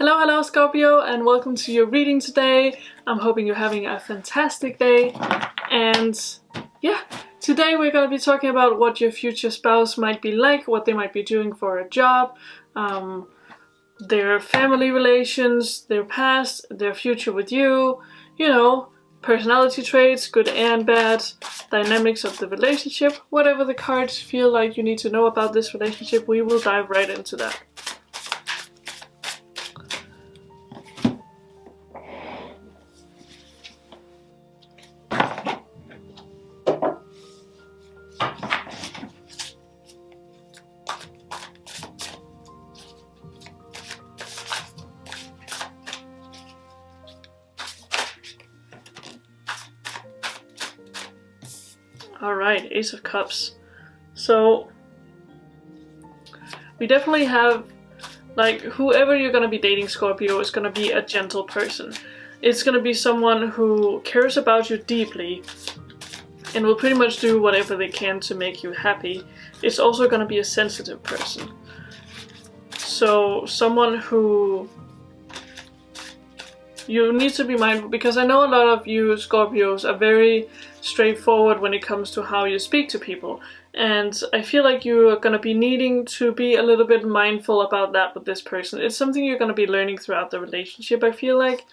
Hello Scorpio, and welcome to your reading today. I'm hoping you're having a fantastic day. And yeah, today we're going to be talking about what your future spouse might be like, what they might be doing for a job, their family relations, their past, their future with you, personality traits, good and bad, dynamics of the relationship, whatever the cards feel like you need to know about this relationship, we will dive right into that. Alright, Ace of Cups. So, we definitely have, like, whoever you're gonna be dating, Scorpio, is gonna be a gentle person. It's gonna be someone who cares about you deeply and will pretty much do whatever they can to make you happy. It's also gonna be a sensitive person. So, someone who you need to be mindful, because I know a lot of you Scorpios are very straightforward when it comes to how you speak to people, and I feel like you're gonna be needing to be a little bit mindful about that with this person. It's something you're gonna be learning throughout the relationship, I feel like.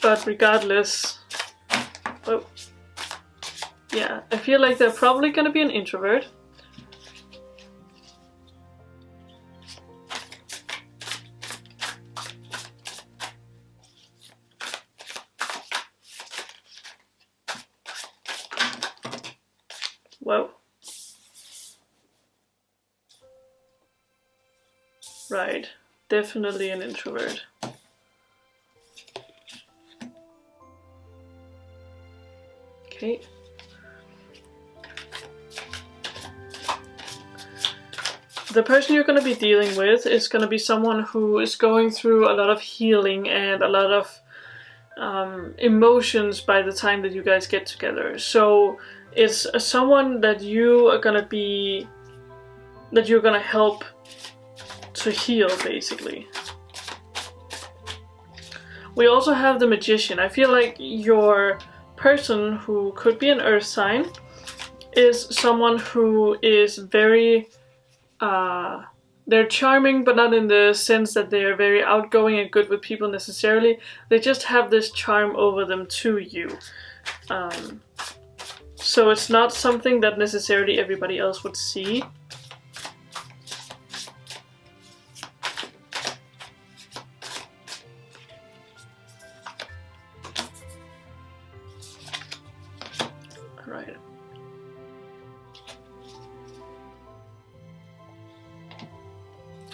But regardless, yeah, I feel like they're probably gonna be an introvert. Whoa. Right, definitely an introvert. Okay. The person you're going to be dealing with is going to be someone who is going through a lot of healing and a lot of emotions by the time that you guys get together. So it's someone that you are gonna be, that you're gonna help to heal, basically. We also have the Magician. I feel like your person, who could be an earth sign, is someone who is very, they're charming, but not in the sense that they're very outgoing and good with people necessarily. They just have this charm over them to you. So it's not something that necessarily everybody else would see. Alright.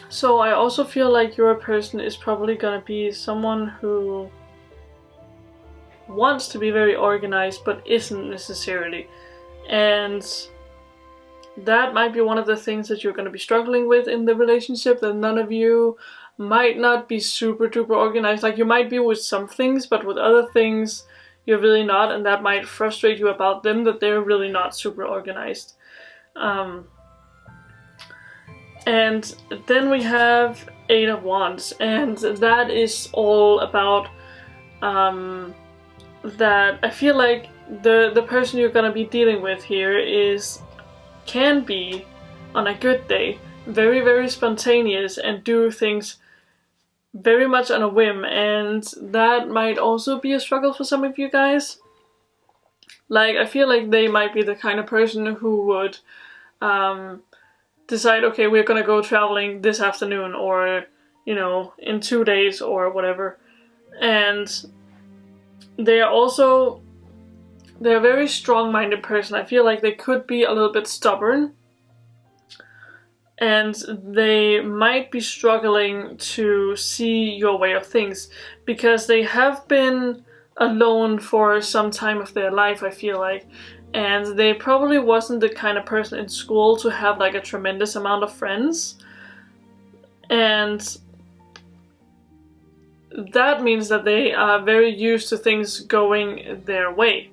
So I also feel like your person is probably gonna be someone who wants to be very organized but isn't necessarily, and that might be one of the things that you're going to be struggling with in the relationship, that none of you might not be super duper organized. Like, you might be with some things, but with other things you're really not, and that might frustrate you about them, that they're really not super organized. And then we have Eight of Wands, and that is all about that I feel like the person you're gonna be dealing with here can be, on a good day, very, very spontaneous and do things very much on a whim, and that might also be a struggle for some of you guys. Like, I feel like they might be the kind of person who would decide, okay, we're gonna go traveling this afternoon, or, in 2 days or whatever. And they're a very strong-minded person. I feel like they could be a little bit stubborn, and they might be struggling to see your way of things, because they have been alone for some time of their life, I feel like, and they probably wasn't the kind of person in school to have like a tremendous amount of friends, and that means that they are very used to things going their way.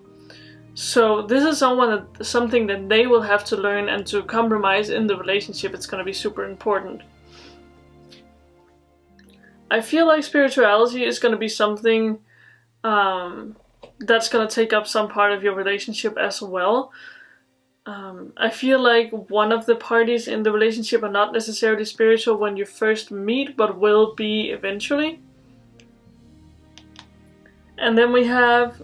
So this is something that they will have to learn, and to compromise in the relationship, it's going to be super important. I feel like spirituality is going to be something that's going to take up some part of your relationship as well. I feel like one of the parties in the relationship are not necessarily spiritual when you first meet, but will be eventually. And then we have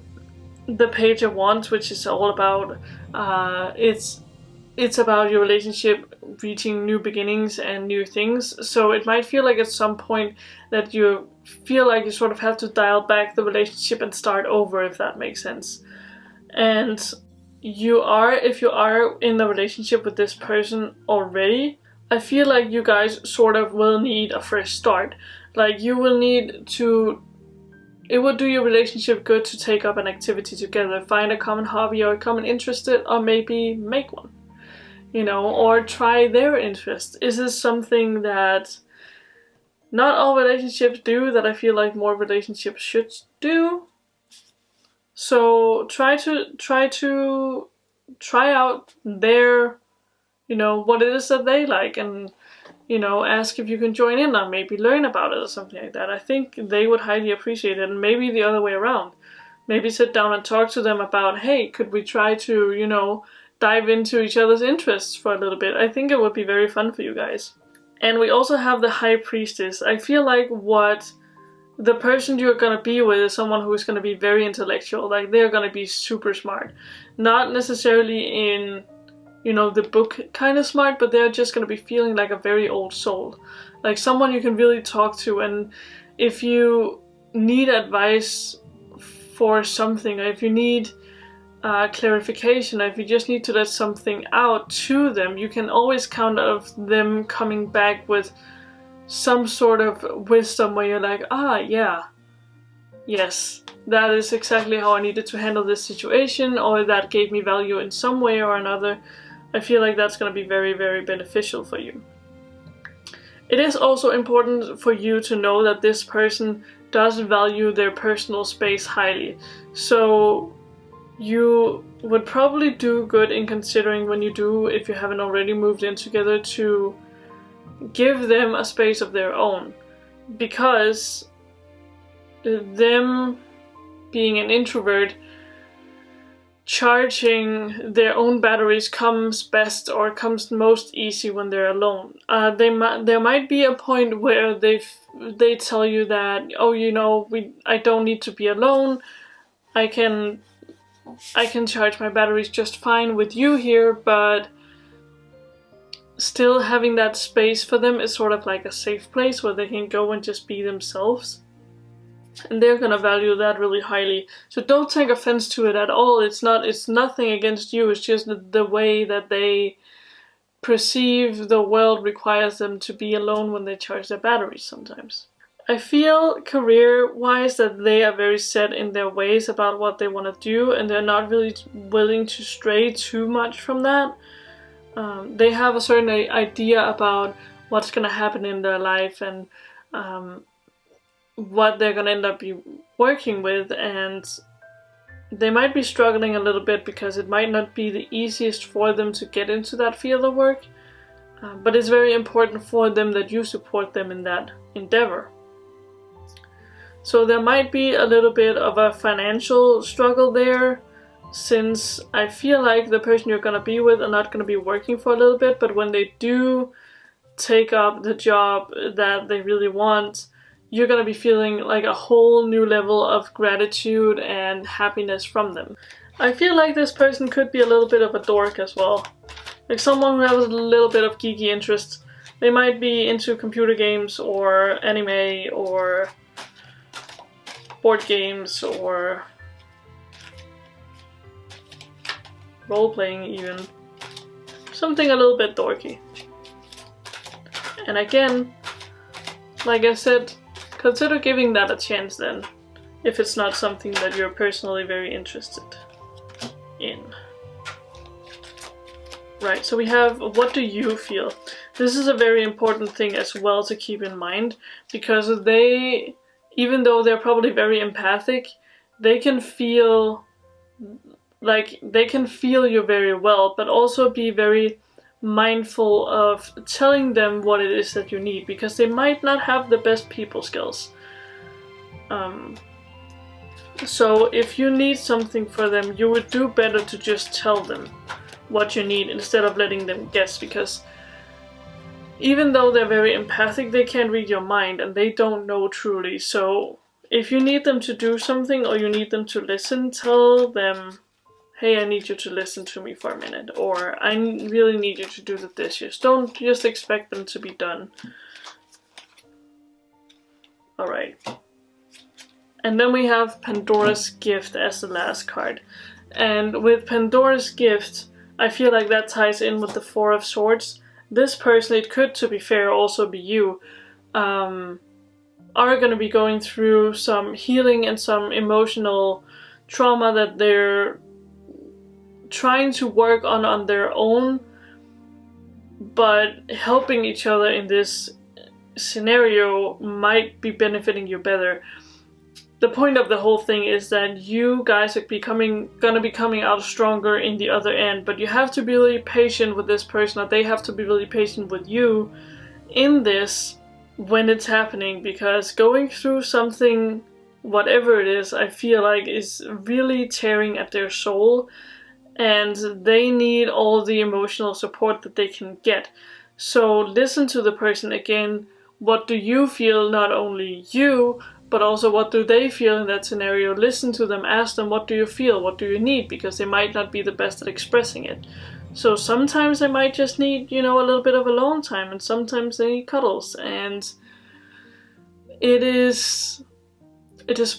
the Page of Wands, which is all about, it's about your relationship reaching new beginnings and new things. So it might feel like at some point that you feel like you sort of have to dial back the relationship and start over, if that makes sense. And if you are in a relationship with this person already, I feel like you guys sort of will need a fresh start. Like you will need to, it would do your relationship good to take up an activity together, find a common hobby or a common interest, or maybe make one, you know, or try their interest. Is this something that not all relationships do, that I feel like more relationships should do? So try out their, you know, what it is that they like, and, you know, ask if you can join in or maybe learn about it or something like that. I think they would highly appreciate it, and maybe the other way around. Maybe sit down and talk to them about, hey, could we try to, you know, dive into each other's interests for a little bit? I think it would be very fun for you guys. And we also have the High Priestess. I feel like what the person you're gonna be with is someone who's gonna be very intellectual. Like they're gonna be super smart. Not necessarily in, you know, the book kind of smart, but they're just gonna be feeling like a very old soul. Like someone you can really talk to, and if you need advice for something, or if you need clarification, or if you just need to let something out to them, you can always count on them coming back with some sort of wisdom where you're like, yeah, yes, that is exactly how I needed to handle this situation, or that gave me value in some way or another. I feel like that's going to be very, very beneficial for you. It is also important for you to know that this person does value their personal space highly. So you would probably do good in considering when you do, if you haven't already moved in together, to give them a space of their own, because them being an introvert, charging their own batteries comes best, or comes most easy when they're alone. There might be a point where they tell you that, oh, you know, I don't need to be alone. I can charge my batteries just fine with you here, but still having that space for them is sort of like a safe place where they can go and just be themselves. And they're gonna value that really highly. So don't take offense to it at all. It's nothing against you, it's just the way that they perceive the world requires them to be alone when they charge their batteries sometimes. I feel career-wise that they are very set in their ways about what they want to do, and they're not really willing to stray too much from that. They have a certain idea about what's going to happen in their life, and what they're going to end up working with, and they might be struggling a little bit because it might not be the easiest for them to get into that field of work, but it's very important for them that you support them in that endeavor. So there might be a little bit of a financial struggle there, since I feel like the person you're going to be with are not going to be working for a little bit, but when they do take up the job that they really want, you're going to be feeling like a whole new level of gratitude and happiness from them. I feel like this person could be a little bit of a dork as well. Like someone who has a little bit of geeky interest. They might be into computer games or anime or board games or role-playing even. Something a little bit dorky. And again, like I said, consider giving that a chance then, if it's not something that you're personally very interested in. Right, so we have, what do you feel? This is a very important thing as well to keep in mind, because they, even though they're probably very empathic, they can feel like, they can feel you very well, but also be very mindful of telling them what it is that you need, because they might not have the best people skills. So if you need something for them, you would do better to just tell them what you need instead of letting them guess, because even though they're very empathic, they can't read your mind and they don't know truly. So if you need them to do something or you need them to listen, tell them, hey, I need you to listen to me for a minute, or I really need you to do the dishes. Don't just expect them to be done. Alright. And then we have Pandora's Gift as the last card. And with Pandora's Gift, I feel like that ties in with the Four of Swords. This person, it could, to be fair, also be you, are going to be going through some healing and some emotional trauma that they're trying to work on their own, but helping each other in this scenario might be benefiting you better. The point of the whole thing is that you guys are gonna be coming out stronger in the other end, but you have to be really patient with this person, or they have to be really patient with you in this when it's happening, because going through something, whatever it is, I feel like is really tearing at their soul, and they need all the emotional support that they can get. So listen to the person again. What do you feel? Not only you, but also what do they feel in that scenario. Listen to them, ask them, what do you feel, what do you need, because they might not be the best at expressing it. So sometimes they might just need, a little bit of alone time, and sometimes they need cuddles, and it is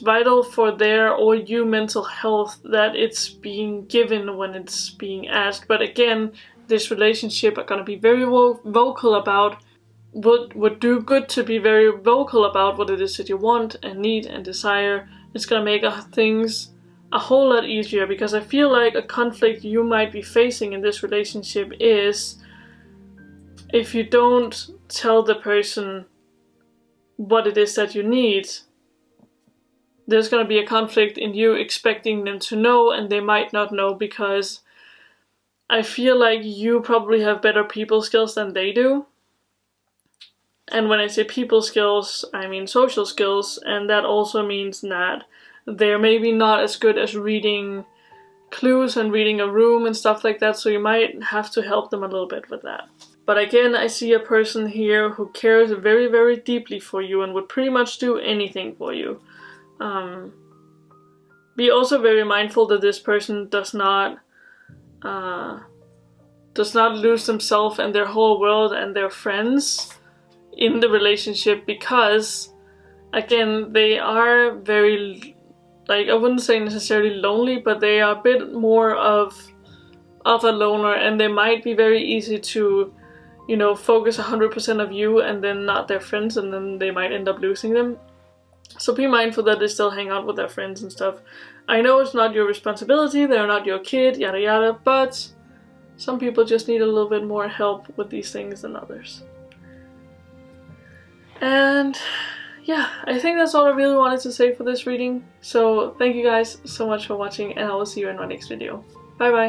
vital for their or you mental health that it's being given when it's being asked. But again, this relationship are going to be very vocal about, would do good to be very vocal about what it is that you want and need and desire. It's going to make things a whole lot easier, because I feel like a conflict you might be facing in this relationship is if you don't tell the person what it is that you need, there's going to be a conflict in you expecting them to know and they might not know, because I feel like you probably have better people skills than they do. And when I say people skills, I mean social skills, and that also means that they're maybe not as good as reading clues and reading a room and stuff like that, so you might have to help them a little bit with that. But again, I see a person here who cares very, very deeply for you and would pretty much do anything for you. Be also very mindful that this person does not lose themselves and their whole world and their friends in the relationship, because again, they are very, I wouldn't say necessarily lonely, but they are a bit more of a loner, and they might be very easy to, focus 100% of you and then not their friends, and then they might end up losing them. So be mindful that they still hang out with their friends and stuff. I know it's not your responsibility, they're not your kid, yada yada, but some people just need a little bit more help with these things than others. And yeah, I think that's all I really wanted to say for this reading. So thank you guys so much for watching, and I will see you in my next video. Bye bye!